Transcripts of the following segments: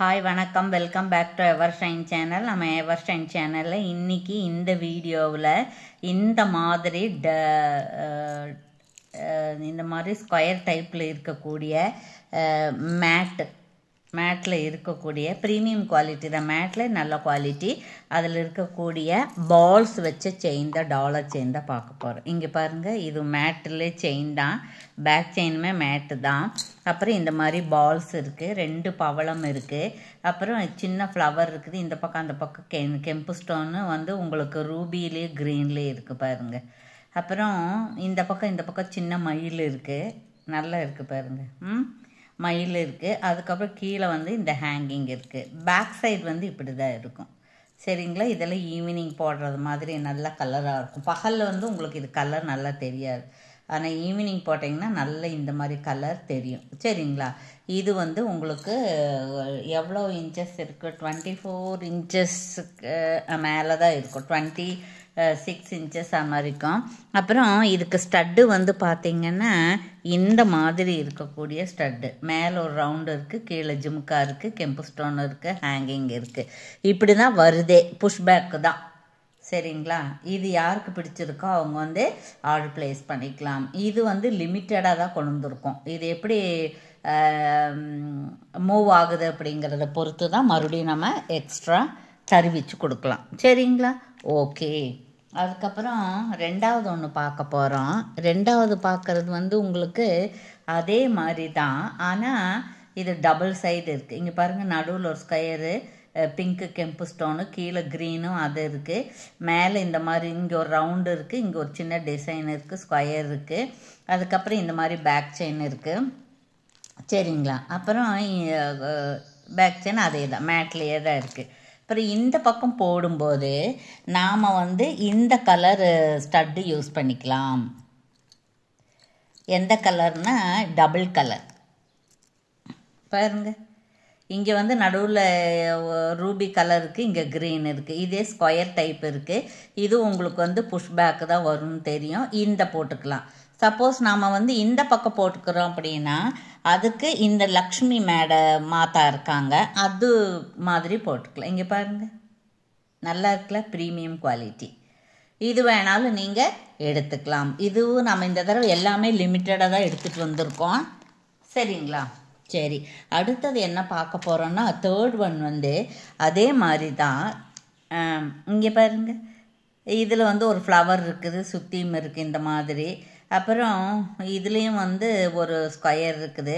Hi வணக்கம், welcome back to Evershine channel. நம்ம Evershine சேனலில் இன்றைக்கி இந்த வீடியோவில் இந்த மாதிரி ஸ்கொயர் டைப்பில் இருக்கக்கூடிய மேட்டில் இருக்கக்கூடிய ப்ரீமியம் குவாலிட்டி தான். மேட்டில் நல்ல குவாலிட்டி, அதில் இருக்கக்கூடிய பால்ஸ் வச்ச செயின் தான், டாலர் செயின் தான் பார்க்க போகிறோம். இங்கே பாருங்கள், இது மேட்டில் செயின் தான், பேக் செயினுமே மேட்டு தான். அப்புறம் இந்த மாதிரி பால்ஸ் இருக்குது, 2 பவளம் இருக்குது, அப்புறம் சின்ன ஃப்ளவர் இருக்குது. இந்த பக்கம் அந்த பக்கம் கெம்பு ஸ்டோனு வந்து உங்களுக்கு ரூபிலே க்ரீன்லேயே இருக்குது பாருங்கள். அப்புறம் இந்த பக்கம் சின்ன மயில் இருக்குது, நல்லா இருக்குது பாருங்கள். மயில் இருக்குது. அதுக்கப்புறம் கீழே வந்து இந்த ஹேங்கிங் இருக்குது. பேக் சைடு வந்து இப்படி தான் இருக்கும். சரிங்களா? இதெல்லாம் ஈவினிங் போடுறது மாதிரி நல்ல கலராக இருக்கும். பகலில் வந்து உங்களுக்கு இது கலர் நல்லா தெரியாது, ஆனால் ஈவினிங் போட்டிங்கன்னா நல்ல இந்த மாதிரி கலர் தெரியும். சரிங்களா? இது வந்து உங்களுக்கு எவ்வளோ இன்ச்சஸ் இருக்குது? 24 இன்ச்சஸ்க்கு மேலே தான் இருக்கும், 26 இன்ச்சஸ் அது மாதிரி இருக்கும். அப்புறம் இதுக்கு ஸ்டட்டு வந்து பார்த்திங்கன்னா இந்த மாதிரி இருக்கக்கூடிய ஸ்டட்டு, மேலே ஒரு ரவுண்டு இருக்குது, கீழே ஜிமுக்கா இருக்குது, கெம்பு ஸ்டோன் இருக்குது, ஹேங்கிங் இருக்குது. இப்படி தான் வருதே, புஷ்பேக்கு தான். சரிங்களா? இது யாருக்கு பிடிச்சிருக்கோ அவங்க வந்து ஆர்டர் ப்ளேஸ் பண்ணிக்கலாம். இது வந்து லிமிட்டடாக தான் கொண்டு வந்திருக்கோம். இது எப்படி மூவ் ஆகுது அப்படிங்கிறத பொறுத்து தான் மறுபடியும் நம்ம எக்ஸ்ட்ரா தருவிச்சு கொடுக்கலாம். சரிங்களா? ஓகே. அதுக்கப்புறம் ரெண்டாவது ஒன்று பார்க்க போகிறோம். ரெண்டாவது பார்க்குறது வந்து உங்களுக்கு அதே மாதிரி தான், ஆனால் இது டபுள் சைடு இருக்குது. இங்கே பாருங்கள், நடுவில் ஒரு ஸ்கொயரு, பிங்க்கு கெம்பு ஸ்டோனு, கீழே க்ரீனும் அது இருக்குது, மேலே இந்த மாதிரி இங்கே ஒரு ரவுண்டு இருக்குது, இங்கே ஒரு சின்ன டிசைன் இருக்குது, ஸ்கொயர் இருக்குது. அதுக்கப்புறம் இந்த மாதிரி பேக் செயின் இருக்குது. சரிங்களா? அப்புறம் பேக் செயின் அதே தான், மேட்லேயே தான் இருக்குது. அப்புறம் இந்த பக்கம் போடும்போது நாம் வந்து இந்த கலர் ஸ்டட்டு யூஸ் பண்ணிக்கலாம். எந்த கலர்னால் டபுள் கலர் பாருங்க. இங்கே வந்து நடுவில் ரூபி கலர் இருக்குது, இங்கே க்ரீன் இருக்குது. இதே ஸ்கொயர் டைப் இருக்குது. இது உங்களுக்கு வந்து புஷ் பேக்கு தான் வரும்னு தெரியும். இந்த போட்டுக்கலாம். சப்போஸ் நாம் வந்து இந்த பக்கம் போட்டுக்கிறோம் அப்படின்னா அதுக்கு இந்த லக்ஷ்மி மாதா இருக்காங்க, அது மாதிரி போட்டுக்கலாம். இங்கே பாருங்கள், நல்லா இருக்குல்ல, ப்ரீமியம் குவாலிட்டி. இது வேணாலும் நீங்கள் எடுத்துக்கலாம். இதுவும் நம்ம இந்த தடவை எல்லாமே லிமிட்டடாக தான் எடுத்துகிட்டு வந்திருக்கோம். சரிங்களா? சரி, அடுத்தது என்ன பார்க்க போகிறோன்னா தேர்ட் ஒன் வந்து அதே மாதிரி தான். இங்கே பாருங்கள், இதில் வந்து ஒரு ஃப்ளவர் இருக்குது, சுற்றியும் இருக்குது இந்த மாதிரி. அப்புறம் இதுலேயும் வந்து ஒரு ஸ்கொயர் இருக்குது.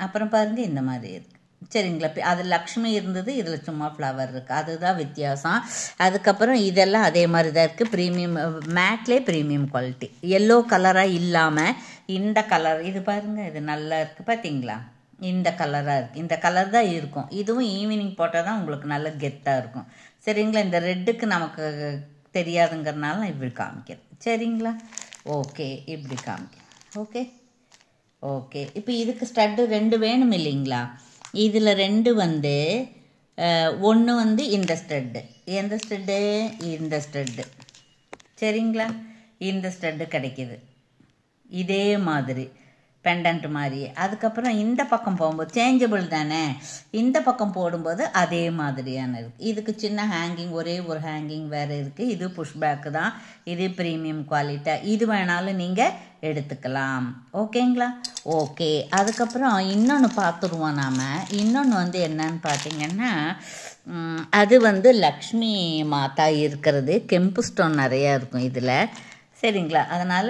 அப்புறம் பாருங்கள், இந்த மாதிரி இருக்குது. சரிங்களா? அது லக்ஷ்மி இருந்தது, இதில் சும்மா ஃப்ளவர் இருக்குது, அதுதான் வித்தியாசம். அதுக்கப்புறம் இதெல்லாம் அதே மாதிரி தான் இருக்குது. ப்ரீமியம் மேட்லேயே ப்ரீமியம் குவாலிட்டி, எல்லோ கலராக இல்லாமல் இந்த கலர். இது பாருங்கள், இது நல்லா இருக்குது பார்த்தீங்களா? இந்த கலராக இருக்குது, இந்த கலர் தான் இருக்கும். இதுவும் ஈவினிங் போட்டால் தான் உங்களுக்கு நல்ல கெத்தாக இருக்கும். சரிங்களா? இந்த ரெட்டுக்கு நமக்கு தெரியாதுங்கிறனால நான் இப்படி காமிக்கிறேன். சரிங்களா? ஓகே, இப்படி காமிக்கிறேன். ஓகே. இப்போ இதுக்கு ஸ்டட்டு 2 வேணும் இல்லைங்களா? இதில் 2 வந்து ஒன்று வந்து இந்த ஸ்டட்டு, எந்த ஸ்டட்டு? இந்த ஸ்டட்டு. சரிங்களா? இந்த ஸ்டட்டு கிடைக்கிது இதே மாதிரி, பெண்டன்ட் மாதிரி. அதுக்கப்புறம் இந்த பக்கம் போகும்போது சேஞ்சபிள் தானே, இந்த பக்கம் போடும்போது அதே மாதிரியான இருக்குது. இதுக்கு சின்ன ஹேங்கிங், ஒரே ஒரு ஹேங்கிங் வேறு இருக்குது. இது புஷ் பேக்கு தான், இது ப்ரீமியம் குவாலிட்டி. இது வேணாலும் நீங்கள் எடுத்துக்கலாம். ஓகேங்களா? ஓகே. அதுக்கப்புறம் இன்னொன்று பார்த்துருவோம் நாம். இன்னொன்று வந்து என்னன்னு பார்த்தீங்கன்னா, அது வந்து லக்ஷ்மி மாதா இருக்கிறது, கெம்பு ஸ்டோன் நிறையா இருக்கும் இதில். சரிங்களா? அதனால்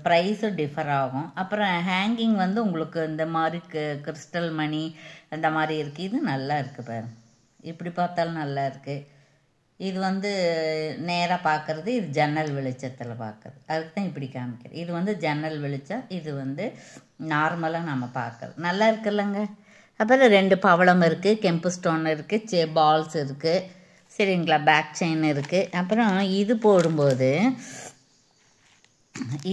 ப்ரைஸும் டிஃபர் ஆகும். அப்புறம் ஹேங்கிங் வந்து உங்களுக்கு இந்த மாதிரி கிறிஸ்டல் மணி அந்த மாதிரி இருக்குது. இது நல்லா இருக்குது பாரு, இப்படி பார்த்தாலும் நல்லா இருக்குது. இது வந்து நேராக பார்க்குறது, இது ஜன்னல் வெளிச்சத்தில் பார்க்குறது, அதுக்கு தான் இப்படி காமிக்கிறது. இது வந்து ஜன்னல் வெளிச்சம், இது வந்து நார்மலாக நம்ம பார்க்குறது. நல்லா இருக்குல்லங்க? அப்புறம் 2 பவளம் இருக்குது, கெம்பு ஸ்டோன் இருக்குது, பால்ஸ் இருக்குது. சரிங்களா? பேக் செயின் இருக்குது. அப்புறம் இது போடும்போது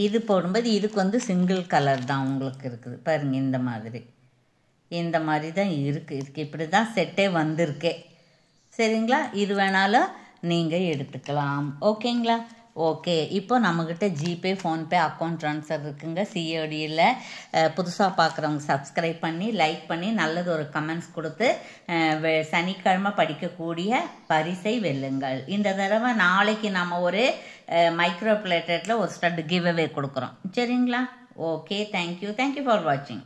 இதுக்கு வந்து சிங்கிள் கலர் தான் உங்களுக்கு இருக்குது பாருங்கள். இந்த மாதிரி தான் இருக்குது. இதுக்கு இப்படி தான் செட்டே வந்திருக்கே. சரிங்களா? இது வேணாலும் நீங்கள் எடுத்துக்கலாம். ஓகேங்களா? ஓகே, இப்போ நம்மக்கிட்ட ஜிபே, ஃபோன்பே அக்கௌண்ட் ட்ரான்ஸ்ஃபர் இருக்குங்க. சிஓடியில் புதுசாக பார்க்குறவங்க சப்ஸ்கிரைப் பண்ணி லைக் பண்ணி நல்லது ஒரு கமெண்ட்ஸ் கொடுத்து சனிக்கிழமை படிக்கக்கூடிய பரிசை வெல்லுங்கள். இந்த தடவை நாளைக்கு நம்ம ஒரு மைக்ரோ பிளேட்டெட்டில் ஒரு ஸ்டட் கிவ் அவே கொடுக்குறோம். சரிங்களா? ஓகே, தேங்க்யூ ஃபார் வாட்சிங்.